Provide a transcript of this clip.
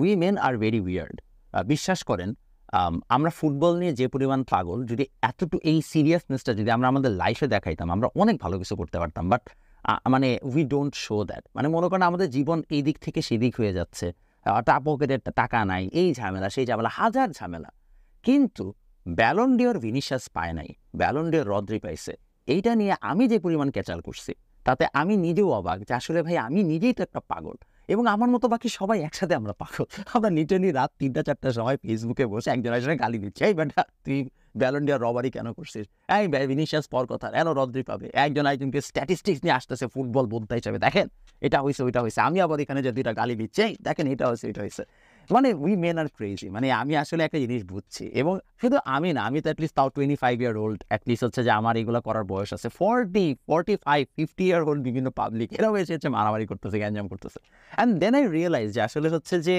We men are very weird. বিশ্বাস করেন, আমরা ফুটবল নিয়ে যে পরিমাণ পাগল, যদি এতটুকু এই সিরিয়াসনেসটা যদি আমরা আমাদের লাইফে দেখাইতাম, আমরা অনেক ভালো কিছু করতে পারতাম। বাট মানে উই ডোন্ট শো দ্যাট। মানে মনে করেন আমাদের জীবন এই দিক থেকে সেদিক হয়ে যাচ্ছে, পকেটের টাকা নাই, এই ঝামেলা সেই ঝামেলা, হাজার ঝামেলা। কিন্তু ব্যালন ডিওর ভিনিসিয়াস পায় নাই, ব্যালন ডিওর রদ্রি পাইছে। এইটা নিয়ে আমি যে পরিমাণ ক্যাচাল করছি, তাতে আমি নিজেও অবাক যে আসলে ভাই আমি নিজেই তো একটা পাগল, এবং আমার মতো বাকি সবাই একসাথে আমরা পাগল। আমরা লিটারলি রাত 3টা 4টার সময় ফেসবুকে বসে একজন একজনের গালি দিচ্ছি, এই বেটা তুই ব্যালন ডিওর রবারি কেন করছিস, এই ভিনিসিয়াস পর কথা, এন রদ্রি পাবে, একজন একজনকে স্ট্যাটিস্টিক্স নিয়ে আসতেছে ফুটবল বোদ্ধা হিসাবে, দেখেন এটা হয়েছে ওইটা হয়েছে, আমি আবার এখানে যে 2টা গালি দিচ্ছি, এই দেখেন এটা হয়েছে এটা হয়েছে। মানে উই মেন আর ক্রেজি। মানে আমি আসলে একটা জিনিস বুঝছি, এবং শুধু আমি না, আমি তো অ্যাটলিস্ট তাও 25 ইয়ার ওল্ড, অ্যাটলিস্ট হচ্ছে যে আমার এগুলো করার বয়স আছে। 40, 45, 50 ইয়ার ওল্ড বিভিন্ন পাবলিক এরাও এসে হচ্ছে মারামারি করতেছে, গ্যাঞ্জাম করতেছে। অ্যান্ড দেন আই রিয়েলাইজ যে আসলে হচ্ছে যে